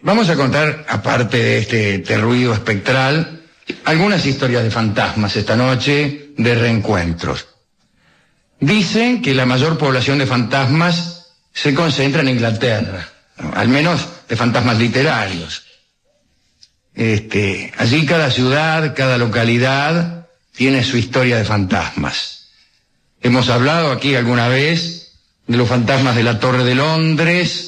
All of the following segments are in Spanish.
Vamos a contar, aparte de este ruido espectral, algunas historias de fantasmas esta noche, de reencuentros. Dicen que la mayor población de fantasmas se concentra en Inglaterra, ¿no? Al menos de fantasmas literarios. Allí cada ciudad, cada localidad tiene su historia de fantasmas. Hemos hablado aquí alguna vez de los fantasmas de la Torre de Londres,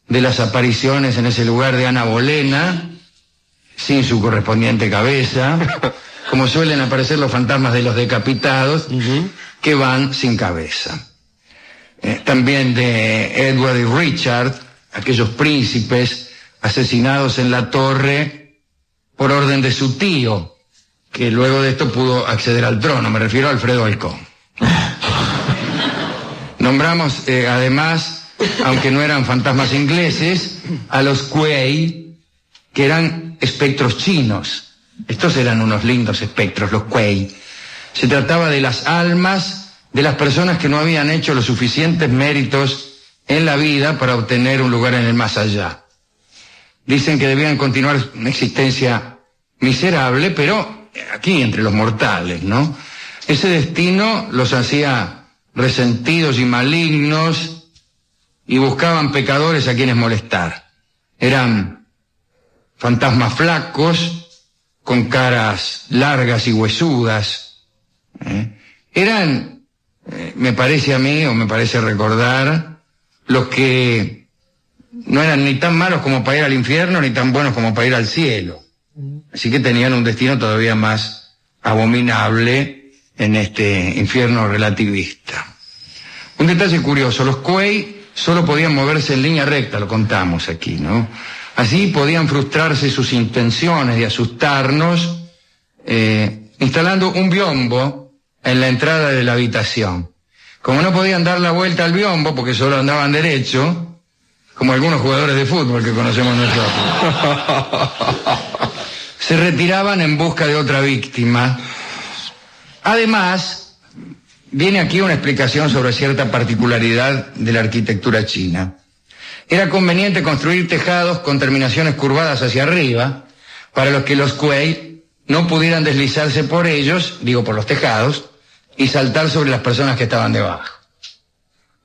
de las apariciones en ese lugar de Ana Bolena, sin su correspondiente cabeza, como suelen aparecer los fantasmas de los decapitados, que van sin cabeza. También de Edward y Richard, aquellos príncipes asesinados en la torre por orden de su tío, que luego de esto pudo acceder al trono. Me refiero a Alfredo Halcón. Nombramos además, aunque no eran fantasmas ingleses, a los Kuei, que eran espectros chinos. Estos eran unos lindos espectros, los Kuei. Se trataba de las almas de las personas que no habían hecho los suficientes méritos en la vida para obtener un lugar en el más allá. Dicen que debían continuar una existencia miserable, pero aquí entre los mortales, ¿no? Ese destino los hacía resentidos y malignos, y buscaban pecadores a quienes molestar. Eran fantasmas flacos, con caras largas y huesudas. Eran, me parece a mí, o me parece recordar, los que no eran ni tan malos como para ir al infierno, ni tan buenos como para ir al cielo. Así que tenían un destino todavía más abominable en este infierno relativista. Un detalle curioso, los Kuei solo podían moverse en línea recta, lo contamos aquí, ¿no? Así podían frustrarse sus intenciones de asustarnos, instalando un biombo en la entrada de la habitación. Como no podían dar la vuelta al biombo, porque solo andaban derecho, como algunos jugadores de fútbol que conocemos nosotros, se retiraban en busca de otra víctima. Además, viene aquí una explicación sobre cierta particularidad de la arquitectura china. Era conveniente construir tejados con terminaciones curvadas hacia arriba, para los que los Kuei no pudieran deslizarse por ellos, digo por los tejados, y saltar sobre las personas que estaban debajo.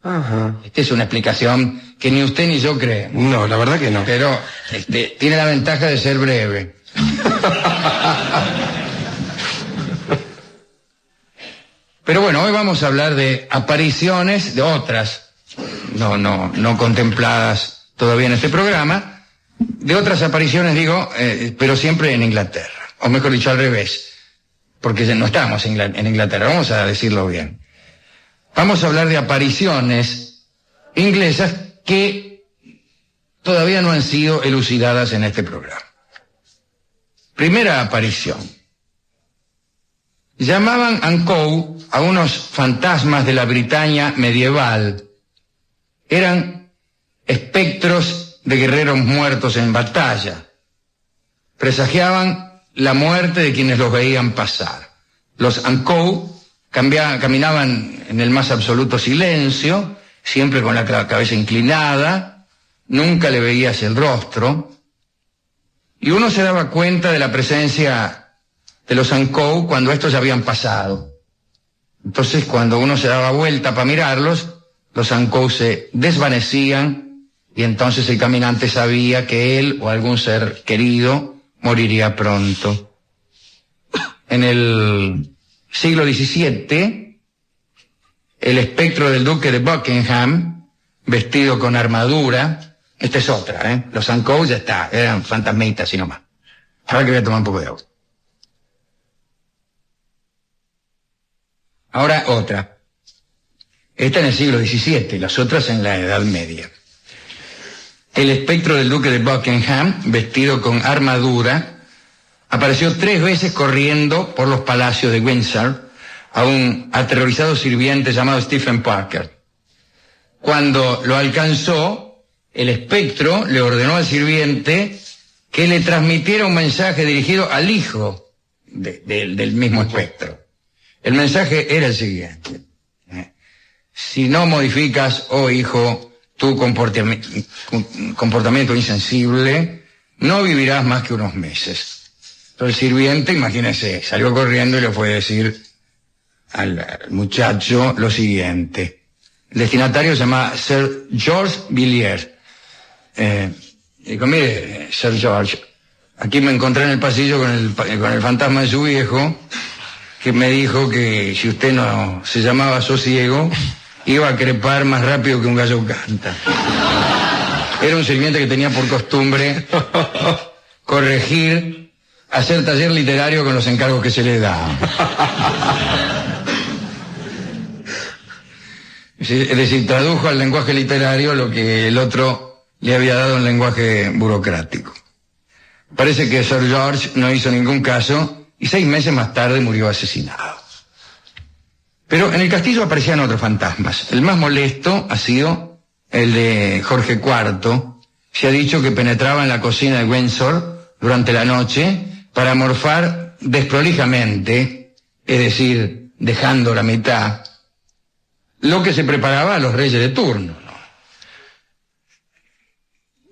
Ajá. Esta es una explicación que ni usted ni yo creemos. No, la verdad que no. Pero tiene la ventaja de ser breve. Pero bueno, hoy vamos a hablar de apariciones, de otras, no contempladas todavía en este programa, de otras apariciones, digo, pero siempre en Inglaterra, o mejor dicho, al revés, porque no estamos en Inglaterra, vamos a decirlo bien. Vamos a hablar de apariciones inglesas que todavía no han sido elucidadas en este programa. Primera aparición. Llamaban Ankou a unos fantasmas de la Bretaña medieval. Eran espectros de guerreros muertos en batalla. Presagiaban la muerte de quienes los veían pasar. Los Ankou caminaban en el más absoluto silencio, siempre con la cabeza inclinada, nunca le veías el rostro, y uno se daba cuenta de la presencia de los Ankou cuando estos ya habían pasado. Entonces, cuando uno se daba vuelta para mirarlos, los Ankou se desvanecían y entonces el caminante sabía que él o algún ser querido moriría pronto. En el siglo XVII, el espectro del duque de Buckingham, vestido con armadura, esta es otra, los Ankou ya está, eran fantasmitas y no más. Ahora que voy a tomar un poco de agua. Ahora otra. Esta en el siglo XVII, las otras en la Edad Media. El espectro del duque de Buckingham, vestido con armadura, apareció 3 veces corriendo por los palacios de Windsor a un aterrorizado sirviente llamado Stephen Parker. Cuando lo alcanzó, el espectro le ordenó al sirviente que le transmitiera un mensaje dirigido al hijo del mismo espectro. El mensaje era el siguiente: si no modificas, oh hijo, tu comportamiento insensible, no vivirás más que unos meses. Entonces el sirviente, imagínese, salió corriendo y le fue a decir al muchacho lo siguiente. El destinatario se llama Sir George Villiers. Dijo, mire, Sir George, aquí me encontré en el pasillo con el fantasma de su viejo, que me dijo que si usted no se llamaba sosiego, iba a crepar más rápido que un gallo canta. Era un sirviente que tenía por costumbre corregir, hacer taller literario con los encargos que se le daban. Es decir, tradujo al lenguaje literario lo que el otro le había dado en lenguaje burocrático. Parece que Sir George no hizo ningún caso y 6 meses más tarde murió asesinado. Pero en el castillo aparecían otros fantasmas. El más molesto ha sido el de Jorge IV. Se ha dicho que penetraba en la cocina de Windsor durante la noche para morfar desprolijamente, es decir, dejando la mitad, lo que se preparaba a los reyes de turno, ¿no?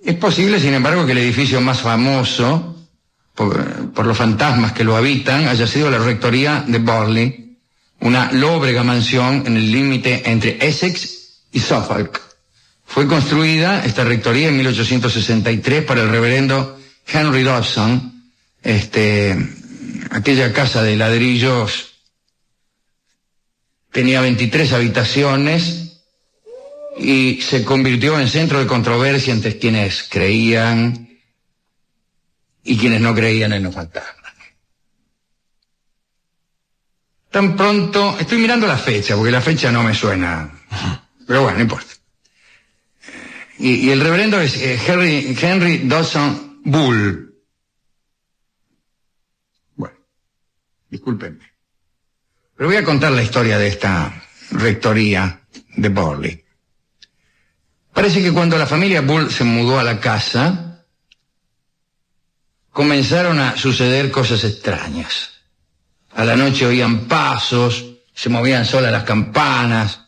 Es posible, sin embargo, que el edificio más famoso por los fantasmas que lo habitan haya sido la rectoría de Burley, una lóbrega mansión en el límite entre Essex y Suffolk. Fue construida esta rectoría en 1863 para el reverendo Henry Dodson. Aquella casa de ladrillos tenía 23 habitaciones y se convirtió en centro de controversia entre quienes creían y quienes no creían en los fantasmas. Tan pronto, estoy mirando la fecha, porque la fecha no me suena, pero bueno, no importa. Y el reverendo es Henry Dodson Bull. Bueno, discúlpenme. Pero voy a contar la historia de esta rectoría de Burley. Parece que cuando la familia Bull se mudó a la casa, comenzaron a suceder cosas extrañas. A la noche oían pasos, se movían solas las campanas,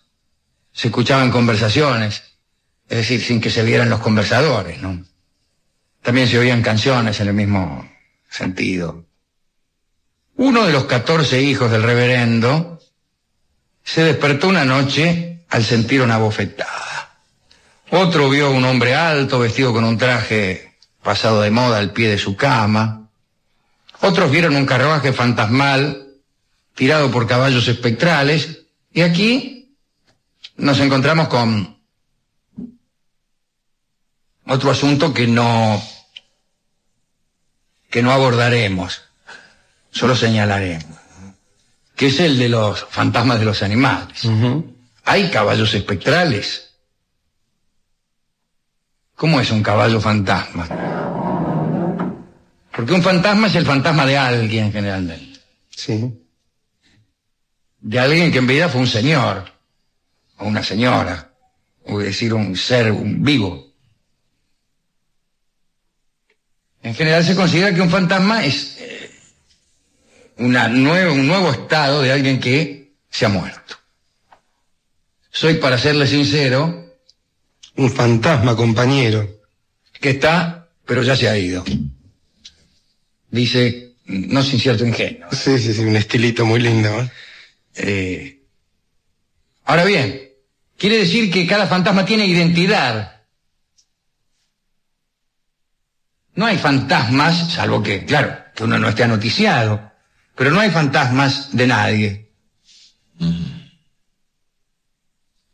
se escuchaban conversaciones, es decir, sin que se vieran los conversadores, ¿no? También se oían canciones en el mismo sentido. Uno de los 14 hijos del reverendo se despertó una noche al sentir una bofetada. Otro vio a un hombre alto vestido con un traje pasado de moda al pie de su cama. Otros vieron un carruaje fantasmal tirado por caballos espectrales. Y aquí nos encontramos con otro asunto que no abordaremos, solo señalaremos, que es el de los fantasmas de los animales. Hay caballos espectrales. ¿Cómo es un caballo fantasma? Porque un fantasma es el fantasma de alguien, generalmente. Sí. De alguien que en vida fue un señor, o una señora, o decir un ser, un vivo. En general se considera que un fantasma es un nuevo estado de alguien que se ha muerto. Soy, para serle sincero, un fantasma, compañero. Que está, pero ya se ha ido. Dice, no sin cierto ingenio. Sí, un estilito muy lindo, Ahora bien, quiere decir que cada fantasma tiene identidad. No hay fantasmas, salvo que, claro, que uno no esté anoticiado, pero no hay fantasmas de nadie.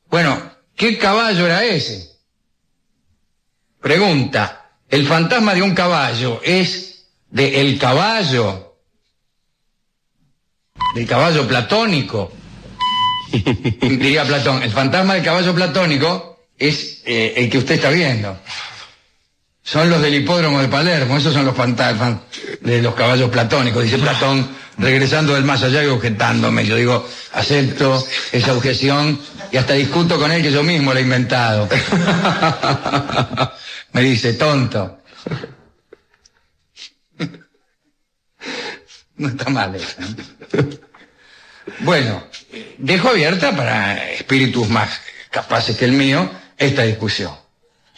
Bueno, ¿qué caballo era ese? Pregunta, ¿el fantasma de un caballo es de el caballo? ¿Del caballo platónico? Diría Platón, el fantasma del caballo platónico es el que usted está viendo. Son los del hipódromo de Palermo, esos son los fantasmas de los caballos platónicos, dice Platón, regresando del más allá y objetándome. Yo digo, acepto esa objeción y hasta discuto con él que yo mismo la he inventado. Me dice, tonto. No está mal eso, ¿no? Bueno, dejo abierta para espíritus más capaces que el mío esta discusión.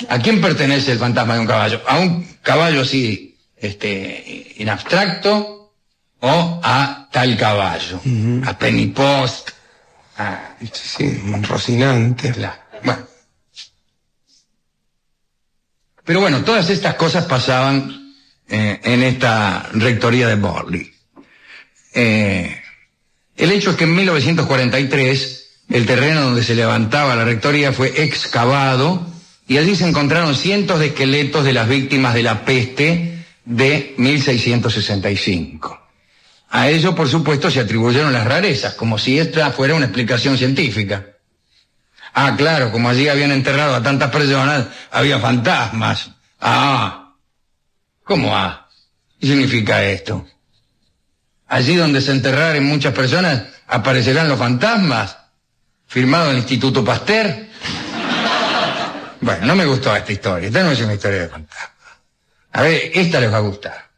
¿A quién pertenece el fantasma de un caballo? ¿A un caballo así, en abstracto, o a tal caballo? A Penny Post, Sí, Rocinante. claro. Bueno. Pero bueno, todas estas cosas pasaban en esta rectoría de Borley. El hecho es que en 1943 el terreno donde se levantaba la rectoría fue excavado y allí se encontraron cientos de esqueletos de las víctimas de la peste de 1665. A ello, por supuesto, se atribuyeron las rarezas, como si esta fuera una explicación científica. Ah, claro, como allí habían enterrado a tantas personas, había fantasmas. ¿Cómo ¿Qué significa esto? Allí donde se enterraren muchas personas, ¿aparecerán los fantasmas? ¿Firmado en el Instituto Pasteur? Bueno, no me gustó esta historia. Esta no es una historia de fantasmas. A ver, esta les va a gustar.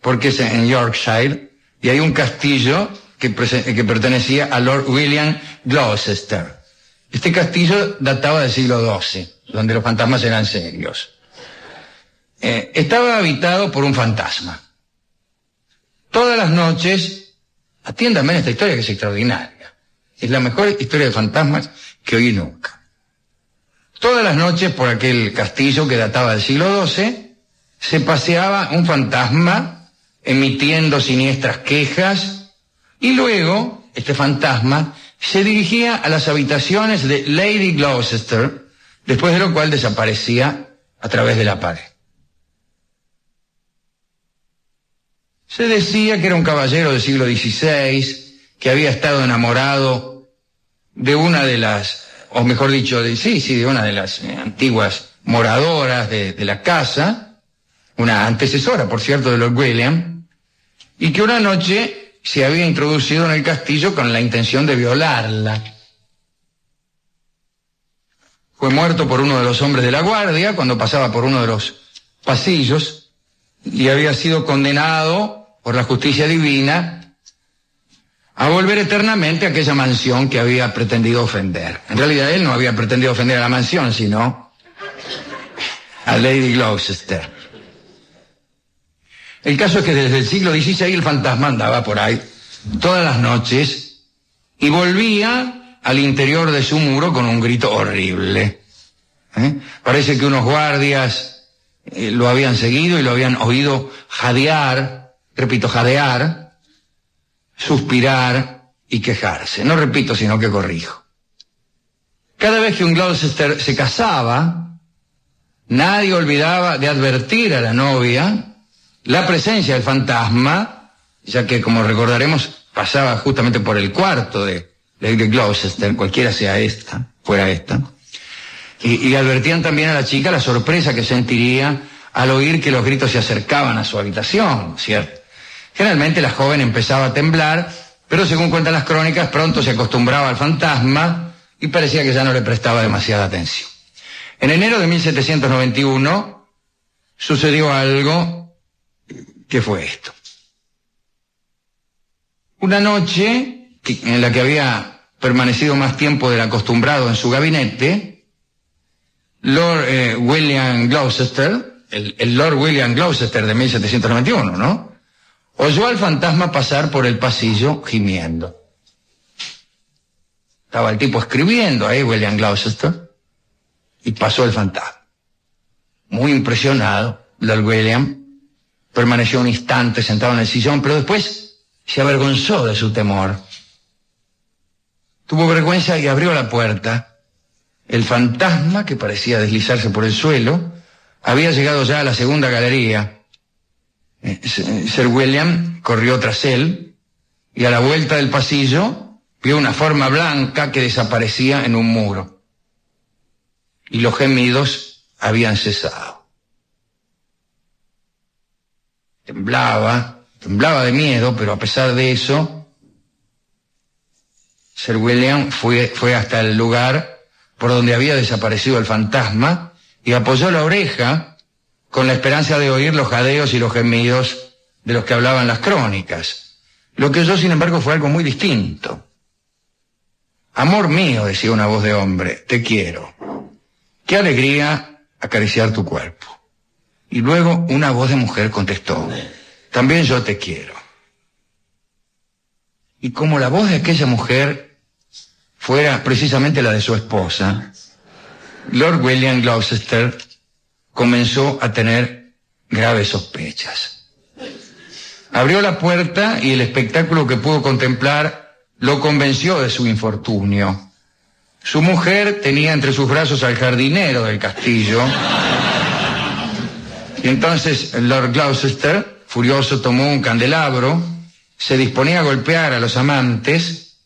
Porque es en Yorkshire y hay un castillo que pertenecía a Lord William Gloucester. Este castillo databa del siglo XII, donde los fantasmas eran serios. Estaba habitado por un fantasma. Todas las noches, atiéndanme en esta historia que es extraordinaria. Es la mejor historia de fantasmas que oí nunca. Todas las noches por aquel castillo que databa del siglo XII, se paseaba un fantasma emitiendo siniestras quejas y luego este fantasma se dirigía a las habitaciones de Lady Gloucester, después de lo cual desaparecía a través de la pared. Se decía que era un caballero del siglo XVI, que había estado enamorado de una de las, o mejor dicho, de una de las antiguas moradoras de la casa, una antecesora, por cierto, de Lord William, y que una noche se había introducido en el castillo con la intención de violarla. Fue muerto por uno de los hombres de la guardia cuando pasaba por uno de los pasillos y había sido condenado por la justicia divina a volver eternamente a aquella mansión que había pretendido ofender. En realidad él no había pretendido ofender a la mansión, sino a Lady Gloucester. El caso es que desde el siglo XVI el fantasma andaba por ahí todas las noches y volvía al interior de su muro con un grito horrible. Parece que unos guardias lo habían seguido y lo habían oído jadear, repito, jadear, suspirar y quejarse. No repito, sino que corrijo. Cada vez que un Gloucester se casaba, nadie olvidaba de advertir a la novia la presencia del fantasma, ya que, como recordaremos, pasaba justamente por el cuarto de Lady Gloucester, cualquiera fuera esta, y advertían también a la chica la sorpresa que sentiría al oír que los gritos se acercaban a su habitación, ¿cierto? Generalmente la joven empezaba a temblar, pero según cuentan las crónicas, pronto se acostumbraba al fantasma y parecía que ya no le prestaba demasiada atención. En enero de 1791 sucedió algo que fue esto. Una noche en la que había permanecido más tiempo del acostumbrado en su gabinete, Lord William Gloucester, el Lord William Gloucester de 1791, ¿no?, oyó al fantasma pasar por el pasillo gimiendo. Estaba el tipo escribiendo ahí, William Gloucester, y pasó el fantasma. Muy impresionado, Lord William permaneció un instante sentado en el sillón, pero después se avergonzó de su temor. Tuvo vergüenza y abrió la puerta. El fantasma, que parecía deslizarse por el suelo, había llegado ya a la segunda galería. Sir William corrió tras él y a la vuelta del pasillo vio una forma blanca que desaparecía en un muro. Y los gemidos habían cesado. Temblaba de miedo, pero a pesar de eso, Sir William fue hasta el lugar por donde había desaparecido el fantasma y apoyó la oreja con la esperanza de oír los jadeos y los gemidos de los que hablaban las crónicas. Lo que oyó, sin embargo, fue algo muy distinto. Amor mío, decía una voz de hombre, te quiero. Qué alegría acariciar tu cuerpo. Y luego una voz de mujer contestó, también yo te quiero. Y como la voz de aquella mujer fuera precisamente la de su esposa, Lord William Gloucester comenzó a tener graves sospechas. Abrió la puerta y el espectáculo que pudo contemplar lo convenció de su infortunio. Su mujer tenía entre sus brazos al jardinero del castillo. Y entonces Lord Gloucester, furioso, tomó un candelabro, se disponía a golpear a los amantes,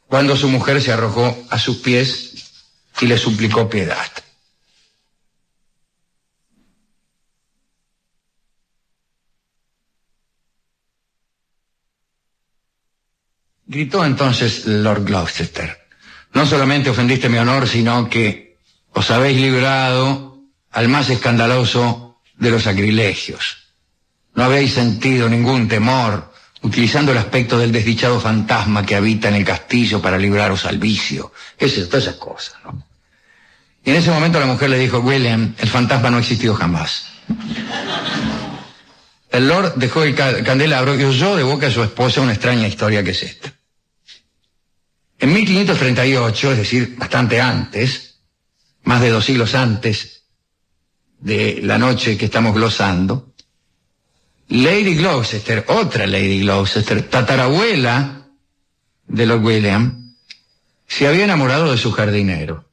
cuando su mujer se arrojó a sus pies y le suplicó piedad. Gritó entonces Lord Gloucester, no solamente ofendiste mi honor, sino que os habéis librado al más escandaloso de los sacrilegios. No habéis sentido ningún temor, utilizando el aspecto del desdichado fantasma que habita en el castillo para libraros al vicio. Todas esas cosas, ¿no? Y en ese momento la mujer le dijo, William, el fantasma no ha existido jamás. El Lord dejó el candelabro y oyó de boca de su esposa una extraña historia que es esta. En 1538, es decir, bastante antes, más de 2 siglos antes de la noche que estamos glosando, Lady Gloucester, otra Lady Gloucester, tatarabuela de Lord William, se había enamorado de su jardinero.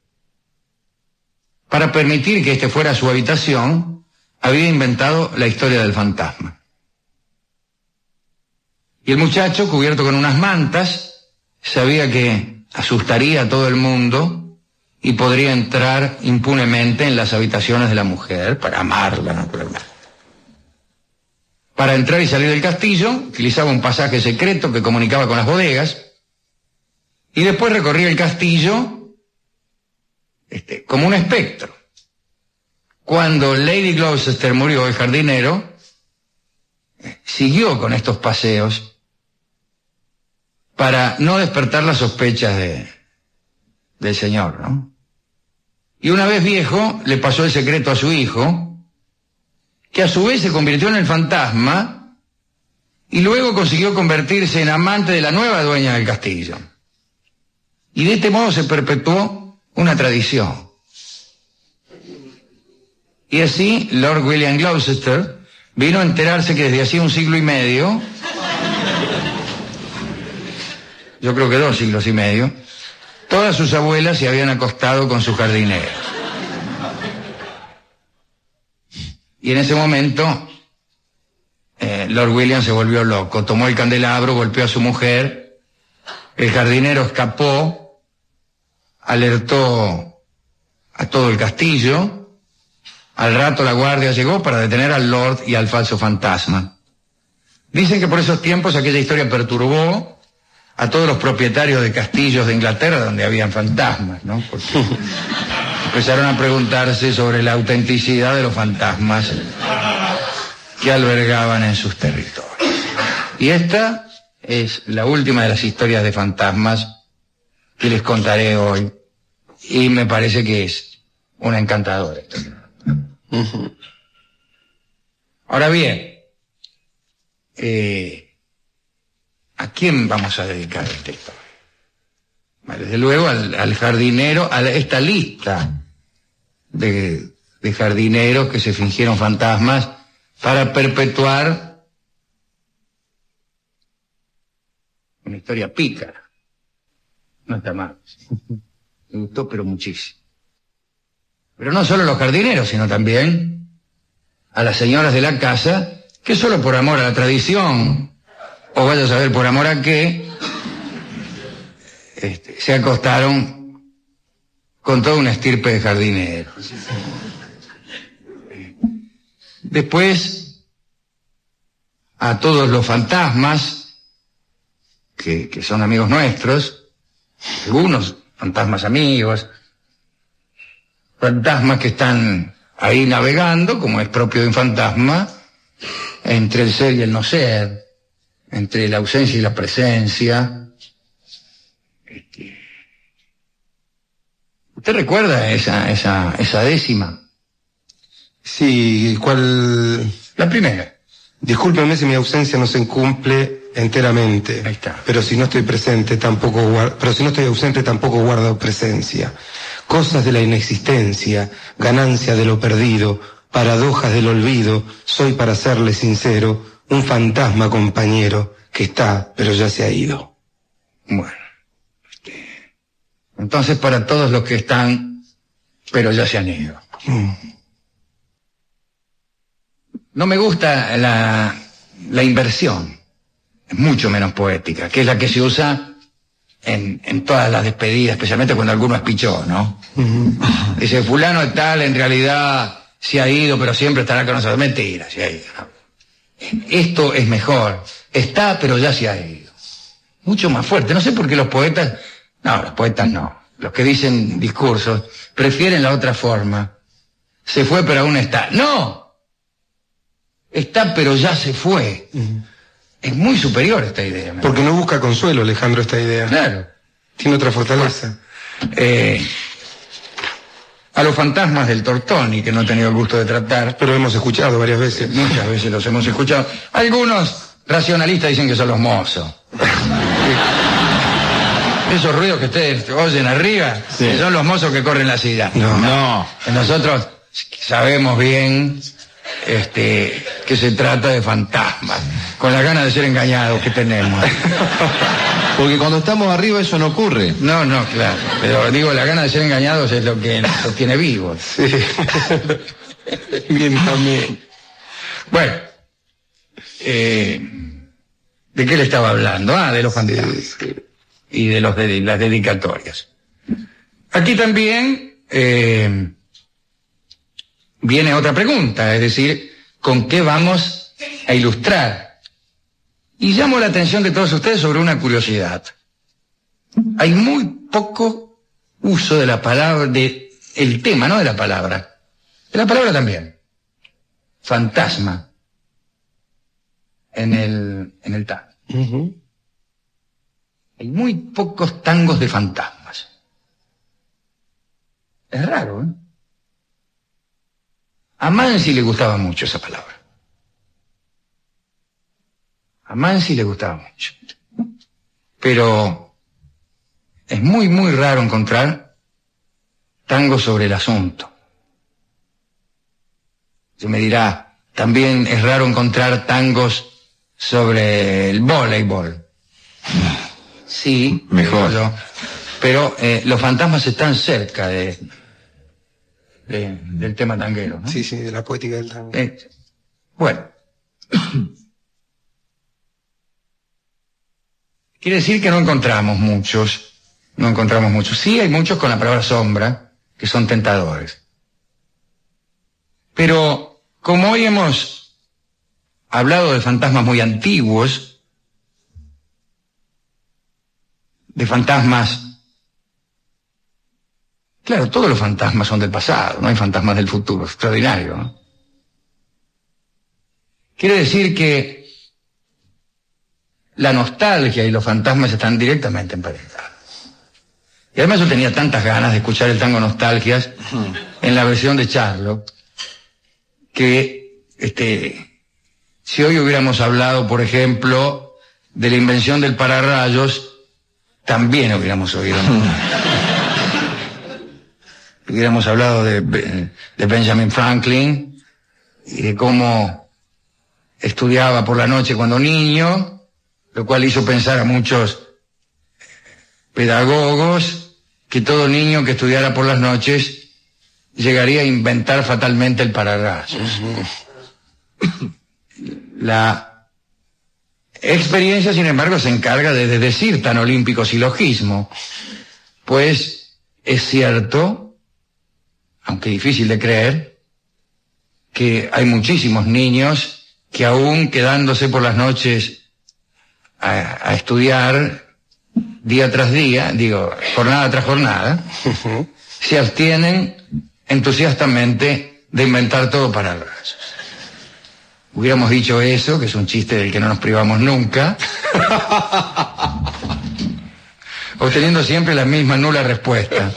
Para permitir que éste fuera a su habitación, había inventado la historia del fantasma. Y el muchacho, cubierto con unas mantas, sabía que asustaría a todo el mundo y podría entrar impunemente en las habitaciones de la mujer para amarla, naturalmente. Para entrar y salir del castillo, utilizaba un pasaje secreto que comunicaba con las bodegas, y después recorría el castillo como un espectro. Cuando Lady Gloucester murió, el jardinero siguió con estos paseos para no despertar las sospechas del señor, ¿no? Y una vez viejo, le pasó el secreto a su hijo, que a su vez se convirtió en el fantasma y luego consiguió convertirse en amante de la nueva dueña del castillo. Y de este modo se perpetuó una tradición. Y así Lord William Gloucester vino a enterarse que desde hacía 1 siglo y medio, yo creo que 2 siglos y medio, todas sus abuelas se habían acostado con su jardinero. Y en ese momento, Lord William se volvió loco, tomó el candelabro, golpeó a su mujer, el jardinero escapó, alertó a todo el castillo, al rato la guardia llegó para detener al Lord y al falso fantasma. Dicen que por esos tiempos aquella historia perturbó a todos los propietarios de castillos de Inglaterra donde habían fantasmas, ¿no? Porque empezaron a preguntarse sobre la autenticidad de los fantasmas que albergaban en sus territorios. Y esta es la última de las historias de fantasmas que les contaré hoy, y me parece que es una encantadora historia. Ahora bien, ¿a quién vamos a dedicar esta historia? Desde luego al jardinero, a esta lista de jardineros que se fingieron fantasmas para perpetuar una historia pícara. No está mal. Me gustó, pero muchísimo. Pero no solo los jardineros, sino también a las señoras de la casa, que solo por amor a la tradición, o vaya a saber por amor a qué, se acostaron con toda una estirpe de jardineros. Después, a todos los fantasmas, que son amigos nuestros, algunos fantasmas amigos, fantasmas que están ahí navegando, como es propio de un fantasma, entre el ser y el no ser, entre la ausencia y la presencia. ¿Usted recuerda esa décima? Sí, ¿cuál? La primera. Discúlpeme si mi ausencia no se cumple enteramente. Ahí está. Pero si no estoy ausente, tampoco guardo presencia. Cosas de la inexistencia, ganancia de lo perdido, paradojas del olvido, soy, para serle sincero, un fantasma compañero que está, pero ya se ha ido. Bueno. Entonces, para todos los que están, pero ya se han ido. No me gusta la inversión. Es mucho menos poética, que es la que se usa en todas las despedidas, especialmente cuando alguno es pichón, ¿no? Dice, fulano de tal, en realidad se ha ido, pero siempre estará con nosotros. Mentira, se ha ido, ¿no? Esto es mejor. Está, pero ya se ha ido. Mucho más fuerte. No sé por qué los poetas no. Los que dicen discursos prefieren la otra forma. Se fue, pero aún está. ¡No! Está, pero ya se fue. Es muy superior esta idea. Porque no busca consuelo, Alejandro, esta idea. Claro. Tiene otra fortaleza. A los fantasmas del Tortoni, que no he tenido el gusto de tratar. Pero hemos escuchado varias veces. Muchas veces los hemos escuchado. Algunos racionalistas dicen que son los mozos. Esos ruidos que ustedes oyen arriba, sí, son los mozos que corren la ciudad. No. Nosotros sabemos bien que se trata de fantasmas, con las ganas de ser engañados que tenemos. Porque cuando estamos arriba eso no ocurre. No, claro. Pero digo, la gana de ser engañados es lo que nos tiene vivos. Sí. Bien, también. Bueno, ¿de qué le estaba hablando? De los fantasmas. Sí. Y de las dedicatorias. Aquí también viene otra pregunta, es decir, ¿con qué vamos a ilustrar? Y llamo la atención de todos ustedes sobre una curiosidad. Hay muy poco uso de la palabra, el tema, no de la palabra. De la palabra también. Fantasma. En el tango. Hay muy pocos tangos de fantasmas. Es raro, ¿eh? A Mansi le gustaba mucho esa palabra. A Mansi le gustaba mucho. Pero es muy, muy raro encontrar tangos sobre el asunto. Se me dirá, también es raro encontrar tangos sobre el voleibol. Sí, mejor. Pero los fantasmas están cerca del tema tanguero, ¿no? Sí, de la poética del tango. Bueno. Quiere decir que no encontramos muchos. Sí, hay muchos con la palabra sombra, que son tentadores. Pero, como hoy hemos hablado de fantasmas muy antiguos, de fantasmas... Claro, todos los fantasmas son del pasado, no hay fantasmas del futuro, extraordinario, ¿no? Quiere decir que la nostalgia y los fantasmas están directamente emparentados. Y además yo tenía tantas ganas de escuchar el tango Nostalgias en la versión de Charlo, que si hoy hubiéramos hablado, por ejemplo, de la invención del pararrayos, también hubiéramos oído. Hubiéramos hablado de Benjamin Franklin y de cómo estudiaba por la noche cuando niño, lo cual hizo pensar a muchos pedagogos que todo niño que estudiara por las noches llegaría a inventar fatalmente el pararrayos. La experiencia, sin embargo, se encarga de decir tan olímpico silogismo, pues es cierto, aunque difícil de creer, que hay muchísimos niños que aún quedándose por las noches a estudiar día tras día, jornada tras jornada, se abstienen entusiastamente de inventar todo pararrayos. Hubiéramos dicho eso, que es un chiste del que no nos privamos nunca, obteniendo siempre la misma nula respuesta.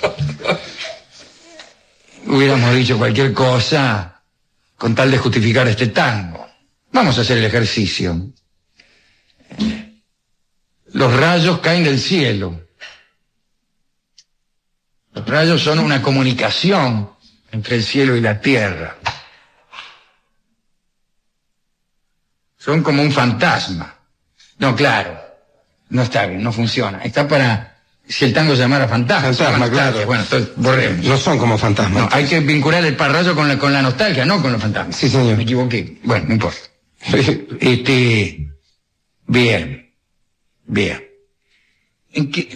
Hubiéramos dicho cualquier cosa con tal de justificar este tango. Vamos a hacer el ejercicio. Los rayos caen del cielo. Los rayos son una comunicación entre el cielo y la tierra. Son como un fantasma. No, claro, no está bien, no funciona. Está para... Si el tango se llamara fantasma. Fantasma, claro. Bueno, entonces borremos. No son como fantasmas. No, hay que vincular el parrayo con la nostalgia, no con los fantasmas. Sí, señor. Me equivoqué. Bueno, no importa. Bien.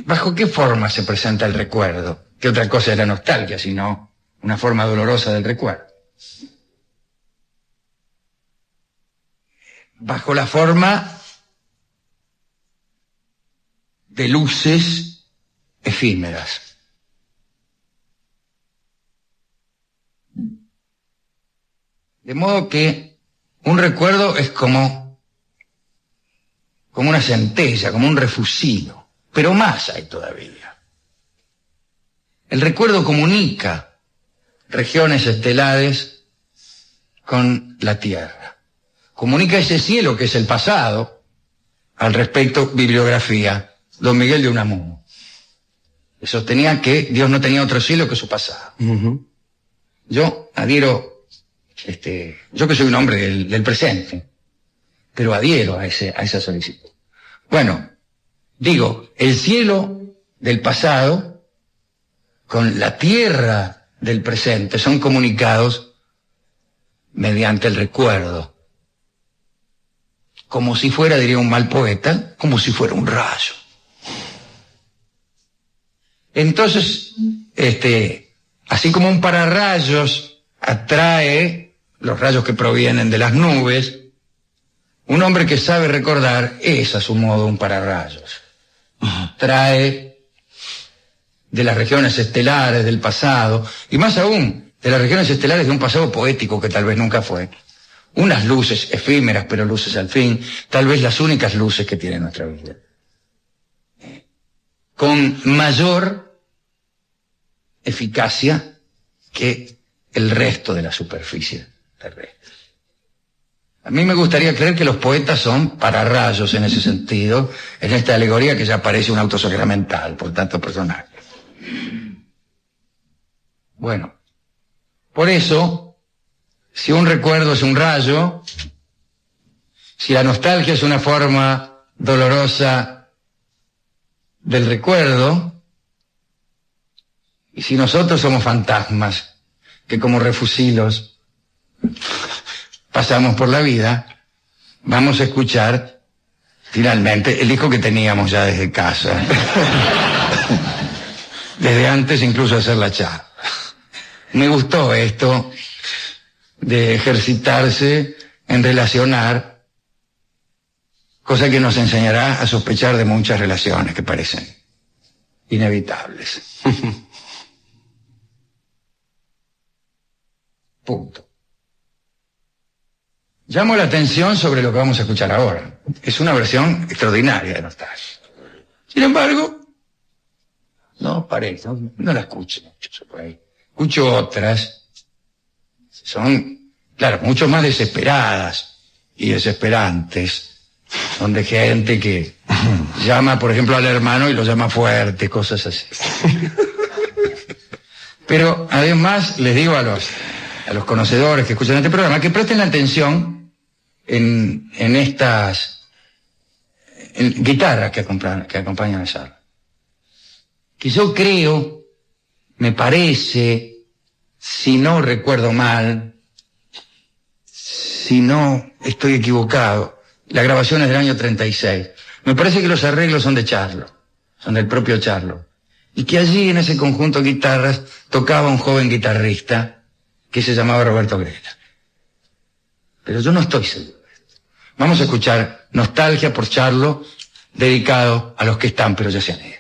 ¿Bajo qué forma se presenta el recuerdo? ¿Qué otra cosa es la nostalgia, sino una forma dolorosa del recuerdo? Bajo la forma de luces efímeras. De modo que un recuerdo es como una centella, como un refusillo, pero más hay todavía. El recuerdo comunica regiones estelares con la Tierra. Comunica ese cielo que es el pasado. Al respecto, bibliografía. Don Miguel de Unamuno sostenía que Dios no tenía otro cielo que su pasado. Uh-huh. Yo adhiero, yo que soy un hombre del presente, pero adhiero a esa solicitud. Bueno, digo, el cielo del pasado con la tierra del presente son comunicados mediante el recuerdo. Como si fuera, diría un mal poeta, como si fuera un rayo. Entonces, así como un pararrayos atrae los rayos que provienen de las nubes, un hombre que sabe recordar es a su modo un pararrayos. Trae de las regiones estelares del pasado, y más aún, de las regiones estelares de un pasado poético que tal vez nunca fue, unas luces efímeras, pero luces al fin, tal vez las únicas luces que tiene nuestra vida. Con mayor eficacia que el resto de la superficie terrestre. A mí me gustaría creer que los poetas son pararrayos en ese sentido, en esta alegoría que ya parece un auto sacramental por tantos personajes. Bueno, por eso, si un recuerdo es un rayo, si la nostalgia es una forma dolorosa del recuerdo, y si nosotros somos fantasmas que como refusilos pasamos por la vida, vamos a escuchar finalmente el disco que teníamos ya desde casa, desde antes incluso de hacer la charla. Me gustó esto de ejercitarse en relacionar, cosa que nos enseñará a sospechar de muchas relaciones que parecen inevitables. Punto. Llamo la atención sobre lo que vamos a escuchar ahora. Es una versión extraordinaria de nostalgia. Sin embargo, no parece, no la escucho mucho por ahí. Escucho otras, son, claro, mucho más desesperadas y desesperantes. Son de gente que llama, por ejemplo, al hermano y lo llama fuerte, cosas así. Pero además les digo a los conocedores que escuchan este programa que presten atención en estas guitarras que acompañan a Charles. Que yo creo, me parece, si no recuerdo mal, si no estoy equivocado, la grabación es del año 36. Me parece que los arreglos son de Charlo, son del propio Charlo. Y que allí en ese conjunto de guitarras tocaba un joven guitarrista que se llamaba Roberto Grela. Pero yo no estoy seguro de esto. Vamos a escuchar Nostalgia por Charlo, dedicado a los que están pero ya se han ido.